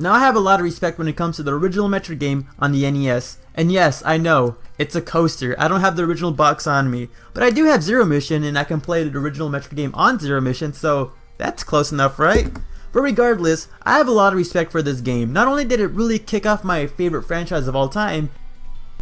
Now I have a lot of respect when it comes to the original Metroid game on the NES, and yes, I know, it's a coaster. I don't have the original box on me, but I do have Zero Mission and I can play the original Metroid game on Zero Mission, so that's close enough, right? But regardless, I have a lot of respect for this game. Not only did it really kick off my favorite franchise of all time,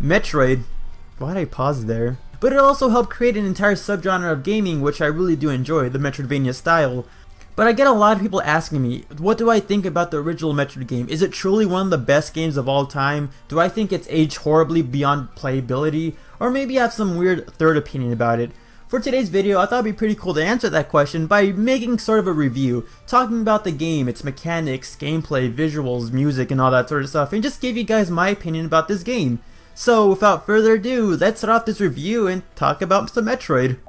Metroid, why'd I pause there? But it also helped create an entire subgenre of gaming which I really do enjoy, the Metroidvania style. But I get a lot of people asking me, what do I think about the original Metroid game? Is it truly one of the best games of all time? Do I think it's aged horribly beyond playability? Or maybe I have some weird third opinion about it? For today's video, I thought it'd be pretty cool to answer that question by making sort of a review, talking about the game, its mechanics, gameplay, visuals, music, and all that sort of stuff, and just give you guys my opinion about this game. So without further ado, let's start off this review and talk about some Metroid.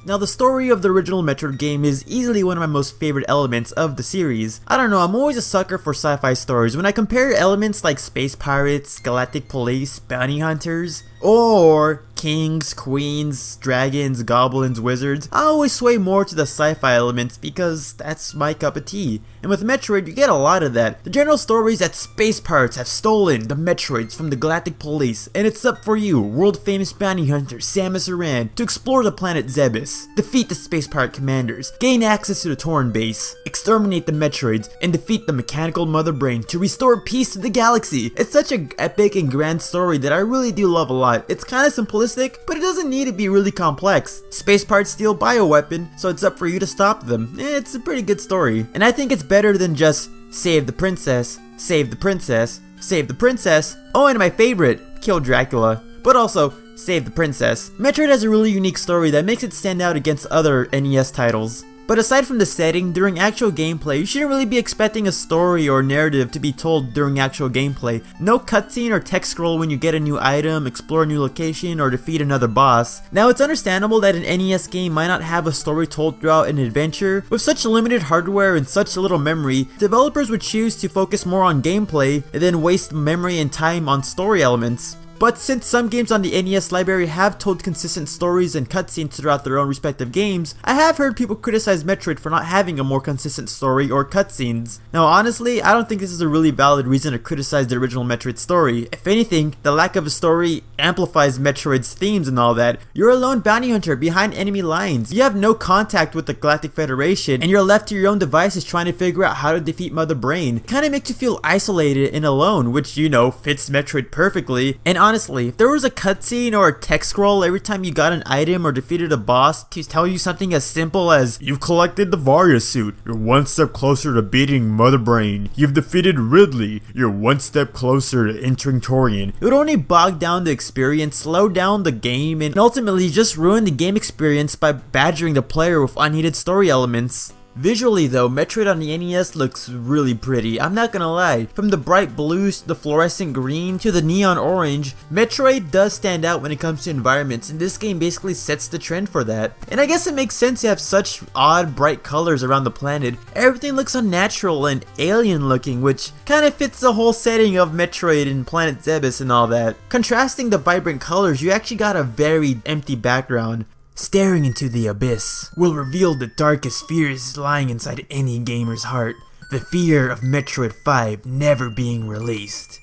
Now the story of the original Metroid game is easily one of my most favorite elements of the series. I don't know, I'm always a sucker for sci-fi stories. When I compare elements like space pirates, galactic police, bounty hunters, or kings, queens, dragons, goblins, wizards, I always sway more to the sci-fi elements because that's my cup of tea. And with Metroid, you get a lot of that. The general story is that space pirates have stolen the Metroids from the galactic police, and it's up for you, world famous bounty hunter Samus Aran, to explore the planet Zebes, defeat the space pirate commanders, gain access to the Tauren base, exterminate the Metroids, and defeat the mechanical mother brain to restore peace to the galaxy. It's such an epic and grand story that I really do love a lot. It's kinda simplistic, but it doesn't need to be really complex. Space pirates steal a bioweapon, so it's up for you to stop them. It's a pretty good story. And I think it's better than just save the princess, save the princess, save the princess, oh and my favorite, kill Dracula. But also, save the princess. Metroid has a really unique story that makes it stand out against other NES titles. But aside from the setting, during actual gameplay, you shouldn't really be expecting a story or narrative to be told during actual gameplay. No cutscene or text scroll when you get a new item, explore a new location, or defeat another boss. Now it's understandable that an NES game might not have a story told throughout an adventure. With such limited hardware and such little memory, developers would choose to focus more on gameplay and then waste memory and time on story elements. But since some games on the NES library have told consistent stories and cutscenes throughout their own respective games, I have heard people criticize Metroid for not having a more consistent story or cutscenes. Now honestly, I don't think this is a really valid reason to criticize the original Metroid story. If anything, the lack of a story amplifies Metroid's themes and all that. You're a lone bounty hunter behind enemy lines. You have no contact with the Galactic Federation, and you're left to your own devices trying to figure out how to defeat Mother Brain. It kinda makes you feel isolated and alone, which, you know, fits Metroid perfectly. And honestly, if there was a cutscene or a text scroll every time you got an item or defeated a boss to tell you something as simple as, you've collected the Varia suit, you're one step closer to beating Mother Brain, you've defeated Ridley, you're one step closer to entering Torian, it would only bog down the experience, slow down the game, and ultimately just ruin the game experience by badgering the player with unneeded story elements. Visually though, Metroid on the NES looks really pretty, I'm not gonna lie. From the bright blues to the fluorescent green to the neon orange, Metroid does stand out when it comes to environments, and this game basically sets the trend for that. And I guess it makes sense to have such odd bright colors around the planet. Everything looks unnatural and alien looking, which kinda fits the whole setting of Metroid and Planet Zebes and all that. Contrasting the vibrant colors, you actually got a very empty background. Staring into the abyss will reveal the darkest fears lying inside any gamer's heart. The fear of Metroid 5 never being released.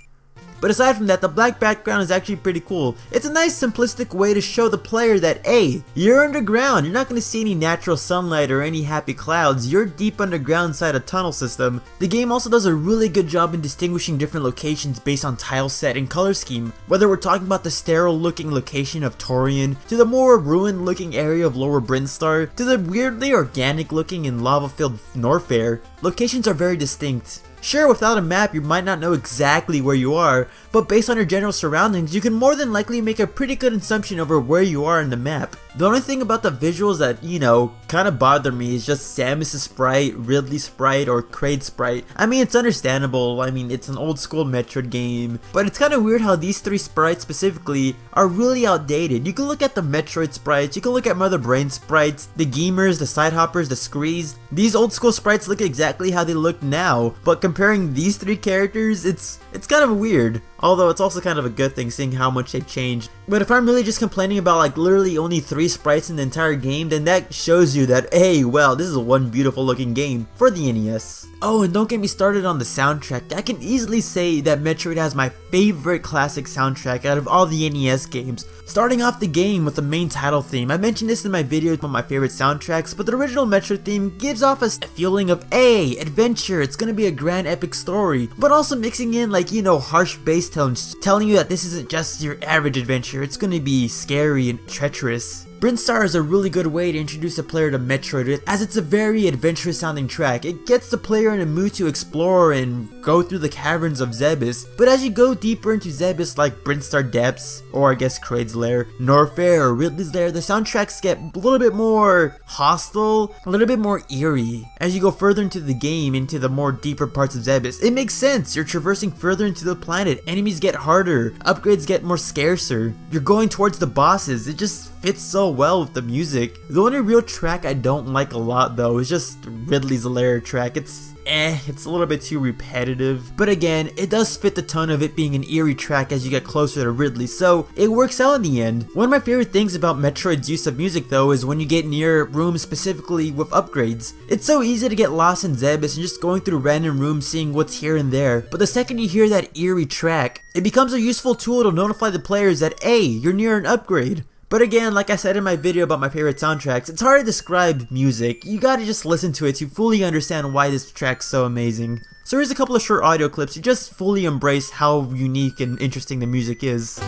But aside from that, the black background is actually pretty cool. It's a nice simplistic way to show the player that, hey, you're underground, you're not going to see any natural sunlight or any happy clouds, you're deep underground inside a tunnel system. The game also does a really good job in distinguishing different locations based on tile set and color scheme. Whether we're talking about the sterile looking location of Torian, to the more ruined looking area of Lower Brinstar, to the weirdly organic looking and lava filled Norfair, locations are very distinct. Sure, without a map you might not know exactly where you are, but based on your general surroundings, you can more than likely make a pretty good assumption over where you are in the map. The only thing about the visuals that, you know, kinda bother me is just Samus' sprite, Ridley's sprite, or Kraid's sprite. I mean, it's understandable, I mean, it's an old school Metroid game, but it's kinda weird how these three sprites specifically are really outdated. You can look at the Metroid sprites, you can look at Mother Brain sprites, the Gamers, the Sidehoppers, the Screes. These old school sprites look exactly how they look now, but comparing these three characters, it's kind of weird. Although it's also kind of a good thing seeing how much they've changed. But if I'm really just complaining about like literally only 3 sprites in the entire game, then that shows you that, hey, well, this is one beautiful looking game for the NES. Oh, and don't get me started on the soundtrack. I can easily say that Metroid has my favorite classic soundtrack out of all the NES games. Starting off the game with the main title theme. I mentioned this in my video about my favorite soundtracks, but the original Metroid theme gives off us a feeling of, hey, adventure, it's gonna be a grand epic story, but also mixing in like, you know, harsh bass tones, telling you that this isn't just your average adventure, it's gonna be scary and treacherous. Brinstar is a really good way to introduce a player to Metroid, as it's a very adventurous sounding track. It gets the player in a mood to explore and go through the caverns of Zebes, but as you go deeper into Zebes like Brinstar Depths, or I guess Kraid's Lair, Norfair, or Ridley's Lair, the soundtracks get a little bit more hostile, a little bit more eerie. As you go further into the game, into the more deeper parts of Zebes, it makes sense. You're traversing further into the planet, enemies get harder, upgrades get more scarcer, you're going towards the bosses, it just fits so well with the music. The only real track I don't like a lot though is just Ridley's Lair track. It's a little bit too repetitive, but again, it does fit the tone of it being an eerie track as you get closer to Ridley, so it works out in the end. One of my favorite things about Metroid's use of music though is when you get near rooms specifically with upgrades. It's so easy to get lost in Zebes and just going through random rooms seeing what's here and there, but the second you hear that eerie track, it becomes a useful tool to notify the players that, hey, you're near an upgrade. But again, like I said in my video about my favorite soundtracks, it's hard to describe music. You gotta just listen to it to fully understand why this track's so amazing. So here's a couple of short audio clips to just fully embrace how unique and interesting the music is.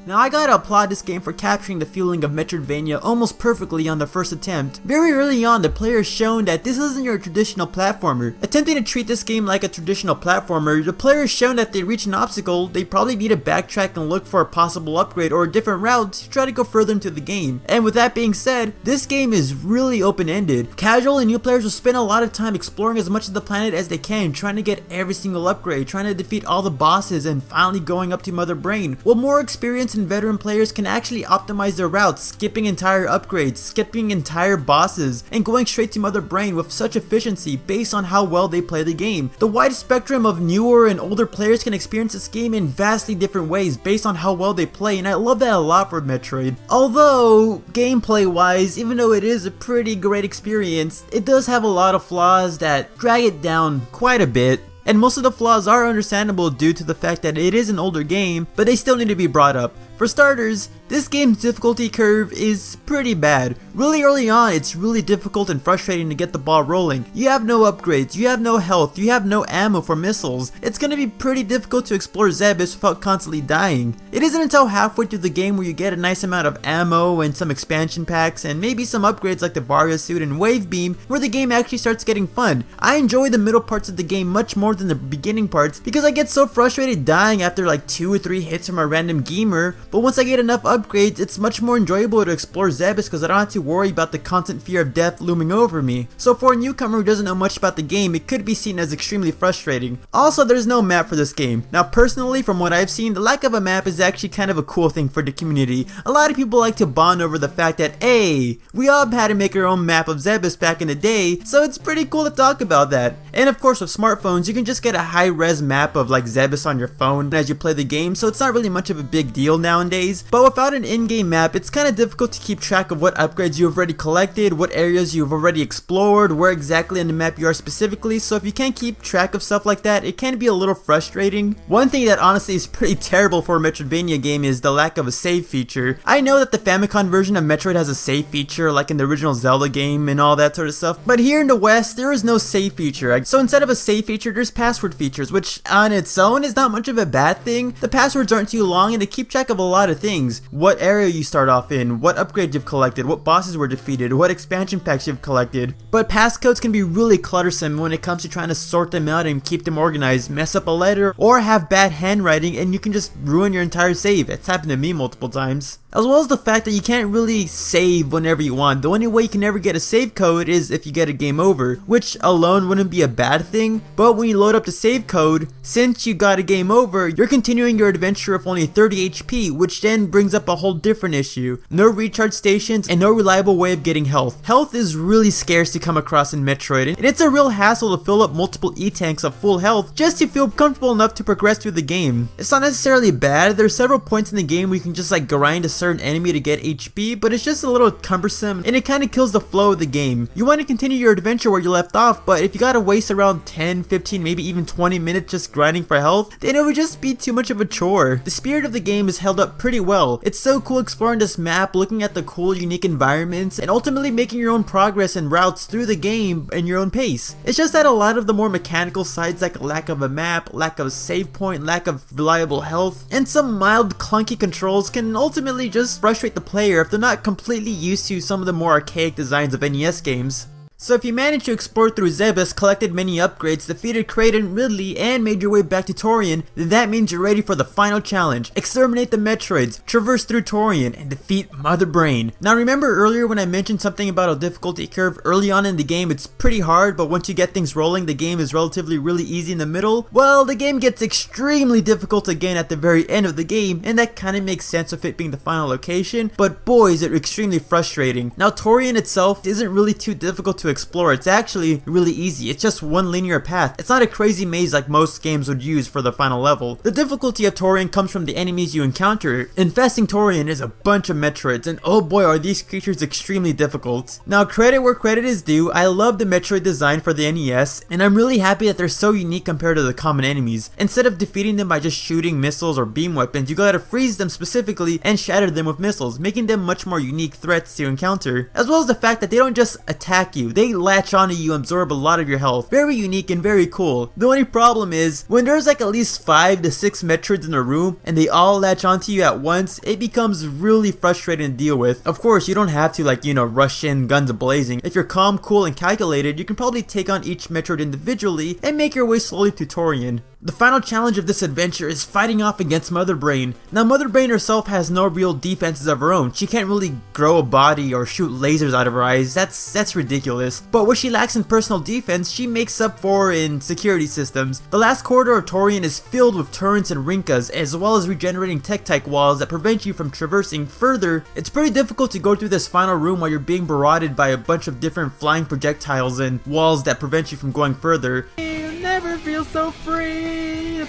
Now I gotta applaud this game for capturing the feeling of Metroidvania almost perfectly on the first attempt. Very early on, the player is shown that this isn't your traditional platformer. Attempting to treat this game like a traditional platformer, the player is shown that they reach an obstacle, they probably need to backtrack and look for a possible upgrade or a different route to try to go further into the game. And with that being said, this game is really open-ended. Casual and new players will spend a lot of time exploring as much of the planet as they can, trying to get every single upgrade, trying to defeat all the bosses, and finally going up to Mother Brain. While more experienced and veteran players can actually optimize their routes, skipping entire upgrades, skipping entire bosses, and going straight to Mother Brain with such efficiency based on how well they play the game. The wide spectrum of newer and older players can experience this game in vastly different ways based on how well they play, and I love that a lot for Metroid. Although, gameplay wise, even though it is a pretty great experience, it does have a lot of flaws that drag it down quite a bit. And most of the flaws are understandable due to the fact that it is an older game, but they still need to be brought up. For starters, this game's difficulty curve is pretty bad. Really early on, it's really difficult and frustrating to get the ball rolling. You have no upgrades, you have no health, you have no ammo for missiles. It's gonna be pretty difficult to explore Zebes without constantly dying. It isn't until halfway through the game where you get a nice amount of ammo and some expansion packs and maybe some upgrades like the Varia suit and Wave Beam where the game actually starts getting fun. I enjoy the middle parts of the game much more than the beginning parts because I get so frustrated dying after like 2 or 3 hits from a random gamer, but once I get enough upgrades, it's much more enjoyable to explore Zebes because I don't have to worry about the constant fear of death looming over me. So for a newcomer who doesn't know much about the game, it could be seen as extremely frustrating. Also, there's no map for this game. Now personally, from what I've seen, the lack of a map is actually kind of a cool thing for the community. A lot of people like to bond over the fact that, hey, we all had to make our own map of Zebes back in the day, so it's pretty cool to talk about that. And of course with smartphones, you can just get a high-res map of like Zebes on your phone as you play the game, so it's not really much of a big deal nowadays. But without an in-game map, it's kind of difficult to keep track of what upgrades you have already collected, what areas you've already explored, where exactly on the map you are specifically, so if you can't keep track of stuff like that, it can be a little frustrating. One thing that honestly is pretty terrible for a Metroidvania game is the lack of a save feature. I know that the Famicom version of Metroid has a save feature like in the original Zelda game and all that sort of stuff, but here in the West, there is no save feature. So instead of a save feature, there's password features, which on its own is not much of a bad thing. The passwords aren't too long and they keep track of a lot of things. what area you start off in, what upgrades you've collected, what bosses were defeated, what expansion packs you've collected. But passcodes can be really cluttersome when it comes to trying to sort them out and keep them organized, mess up a letter, or have bad handwriting and you can just ruin your entire save. It's happened to me multiple times. As well as the fact that you can't really save whenever you want. The only way you can ever get a save code is if you get a game over, which alone wouldn't be a bad thing, but when you load up the save code, since you got a game over, you're continuing your adventure with only 30 HP, which then brings up a whole different issue. No recharge stations and no reliable way of getting health. Health is really scarce to come across in Metroid, and it's a real hassle to fill up multiple E-tanks of full health just to feel comfortable enough to progress through the game. It's not necessarily bad. There's several points in the game where you can just like grind a certain enemy to get HP, but it's just a little cumbersome and it kind of kills the flow of the game. You want to continue your adventure where you left off, but if you gotta waste around 10, 15, maybe even 20 minutes just grinding for health, then it would just be too much of a chore. The spirit of the game is held up pretty well. It's so cool exploring this map, looking at the cool unique environments, and ultimately making your own progress and routes through the game in your own pace. It's just that a lot of the more mechanical sides, like lack of a map, lack of a save point, lack of reliable health, and some mild clunky controls can ultimately just frustrate the player if they're not completely used to some of the more archaic designs of NES games. So if you managed to explore through Zebes, collected many upgrades, defeated Kraid and Ridley, and made your way back to Torian, then that means you're ready for the final challenge. Exterminate the Metroids, traverse through Torian, and defeat Mother Brain. Now remember earlier when I mentioned something about a difficulty curve early on in the game, it's pretty hard, but once you get things rolling, the game is relatively really easy in the middle? Well, the game gets extremely difficult again at the very end of the game, and that kind of makes sense with it being the final location, but boy is it extremely frustrating. Now Torian itself isn't really too difficult to explore. It's actually really easy. It's just one linear path. It's not a crazy maze like most games would use for the final level. The difficulty of Torian comes from the enemies you encounter. Infesting Torian is a bunch of Metroids, and oh boy are these creatures extremely difficult. Now credit where credit is due, I love the Metroid design for the NES, and I'm really happy that they're so unique compared to the common enemies. Instead of defeating them by just shooting missiles or beam weapons, you gotta freeze them specifically and shatter them with missiles, making them much more unique threats to encounter. As well as the fact that they don't just attack you, they latch onto you and absorb a lot of your health. Very unique and very cool. The only problem is, when there's like at least 5 to 6 Metroids in a room and they all latch onto you at once, it becomes really frustrating to deal with. Of course, you don't have to like, rush in guns blazing. If you're calm, cool, and calculated, you can probably take on each Metroid individually and make your way slowly to Torian. The final challenge of this adventure is fighting off against Mother Brain. Now Mother Brain herself has no real defenses of her own. She can't really grow a body or shoot lasers out of her eyes. That's ridiculous. But what she lacks in personal defense, she makes up for in security systems. The last corridor of Torian is filled with turrets and rinkas, as well as regenerating tech-type walls that prevent you from traversing further. It's pretty difficult to go through this final room while you're being barraged by a bunch of different flying projectiles and walls that prevent you from going further. Never feel so free.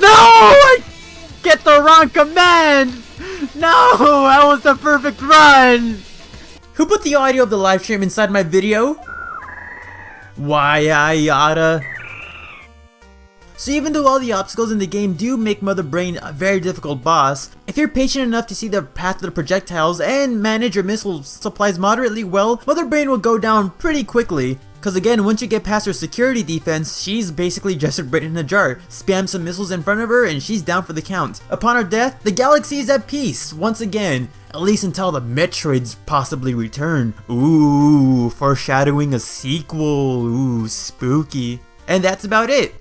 No! I get the wrong command! No! That was the perfect run! Who put the audio of the live stream inside my video? Why I oughta. So even though all the obstacles in the game do make Mother Brain a very difficult boss, if you're patient enough to see the path of the projectiles and manage your missile supplies moderately well, Mother Brain will go down pretty quickly. Cause again, once you get past her security defense, she's basically just a Brit in a jar. Spam some missiles in front of her and she's down for the count. Upon her death, the galaxy is at peace, once again. At least until the Metroids possibly return. Ooh, foreshadowing a sequel. Ooh, spooky. And that's about it.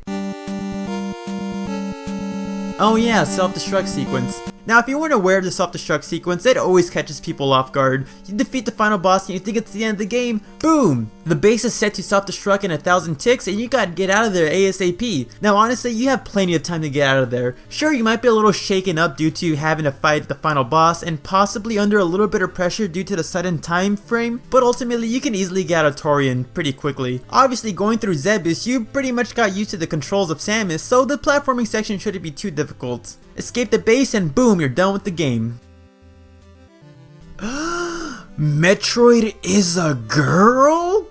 Oh yeah, self-destruct sequence. Now if you weren't aware of the self-destruct sequence, it always catches people off guard. You defeat the final boss and you think it's the end of the game, boom! The base is set to self-destruct in 1,000 ticks and you gotta get out of there ASAP. Now honestly, you have plenty of time to get out of there. Sure, you might be a little shaken up due to having to fight the final boss and possibly under a little bit of pressure due to the sudden time frame, but ultimately you can easily get out of Torian pretty quickly. Obviously going through Zebes, you pretty much got used to the controls of Samus, so the platforming section shouldn't be too difficult. Escape the base and boom, you're done with the game. Metroid is a girl?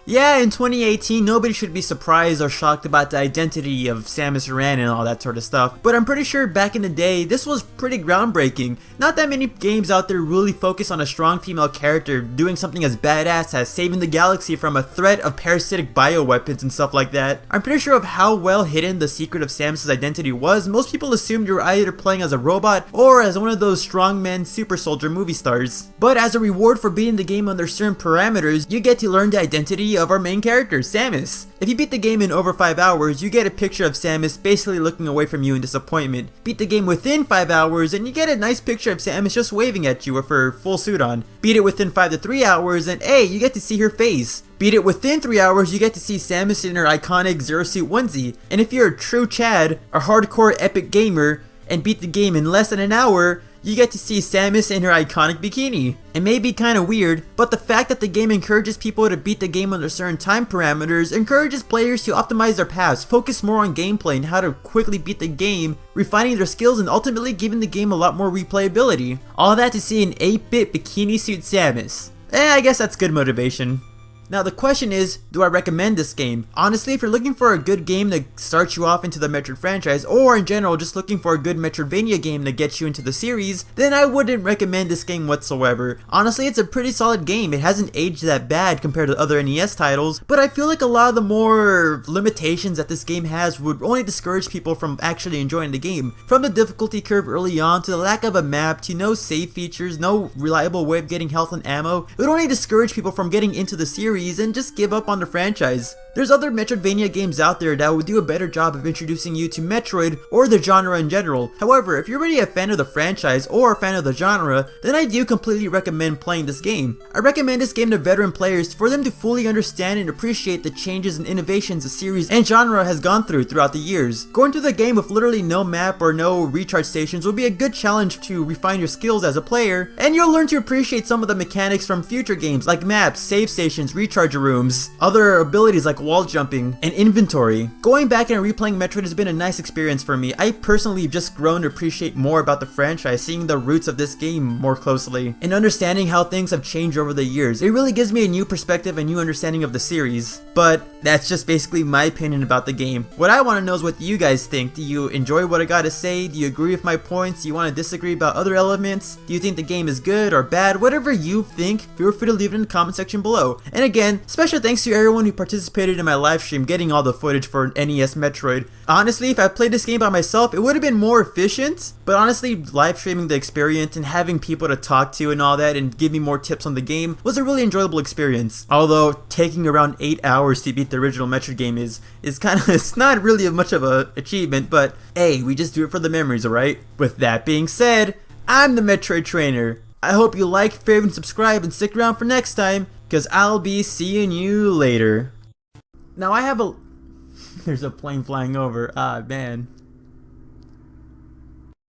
Yeah, in 2018, nobody should be surprised or shocked about the identity of Samus Aran and all that sort of stuff, but I'm pretty sure back in the day, this was pretty groundbreaking. Not that many games out there really focus on a strong female character doing something as badass as saving the galaxy from a threat of parasitic bioweapons and stuff like that. I'm pretty sure of how well hidden the secret of Samus' identity was. Most people assumed you were either playing as a robot or as one of those strongman super soldier movie stars. But as a reward for beating the game under certain parameters, you get to learn the identity of our main character, Samus. If you beat the game in over 5 hours, you get a picture of Samus basically looking away from you in disappointment. Beat the game within 5 hours and you get a nice picture of Samus just waving at you with her full suit on. Beat it within 5 to 3 hours and hey, you get to see her face. Beat it within 3 hours, you get to see Samus in her iconic Zero Suit onesie. And if you're a true Chad, a hardcore epic gamer, and beat the game in less than an hour, you get to see Samus in her iconic bikini. It may be kinda weird, but the fact that the game encourages people to beat the game under certain time parameters encourages players to optimize their paths, focus more on gameplay and how to quickly beat the game, refining their skills and ultimately giving the game a lot more replayability. All that to see an 8-bit bikini suit Samus. I guess that's good motivation. Now the question is, do I recommend this game? Honestly, if you're looking for a good game to start you off into the Metroid franchise, or in general just looking for a good Metroidvania game to get you into the series, then I wouldn't recommend this game whatsoever. Honestly, it's a pretty solid game. It hasn't aged that bad compared to other NES titles, but I feel like a lot of the more limitations that this game has would only discourage people from actually enjoying the game. From the difficulty curve early on, to the lack of a map, to no save features, no reliable way of getting health and ammo, it would only discourage people from getting into the series and just give up on the franchise. There's other Metroidvania games out there that would do a better job of introducing you to Metroid or the genre in general. However, if you're already a fan of the franchise or a fan of the genre, then I do completely recommend playing this game. I recommend this game to veteran players for them to fully understand and appreciate the changes and innovations the series and genre has gone through throughout the years. Going through the game with literally no map or no recharge stations will be a good challenge to refine your skills as a player, and you'll learn to appreciate some of the mechanics from future games like maps, save stations, recharge rooms, other abilities like wall jumping, and inventory. Going back and replaying Metroid has been a nice experience for me. I personally have just grown to appreciate more about the franchise, seeing the roots of this game more closely, and understanding how things have changed over the years. It really gives me a new perspective and new understanding of the series. But that's just basically my opinion about the game. What I want to know is what you guys think. Do you enjoy what I gotta say? Do you agree with my points? Do you want to disagree about other elements? Do you think the game is good or bad? Whatever you think, feel free to leave it in the comment section below. And again, special thanks to everyone who participated in my live stream getting all the footage for NES Metroid. Honestly, if I played this game by myself, it would have been more efficient, but honestly, live streaming the experience and having people to talk to and all that and give me more tips on the game was a really enjoyable experience. Although, taking around 8 hours to beat the original Metroid game is kind of, it's not really much of an achievement, but hey, we just do it for the memories, alright? With that being said, I'm the Metroid Trainer. I hope you like, favorite, and subscribe, and stick around for next time, because I'll be seeing you later. Now I have a... There's a plane flying over. Ah, man.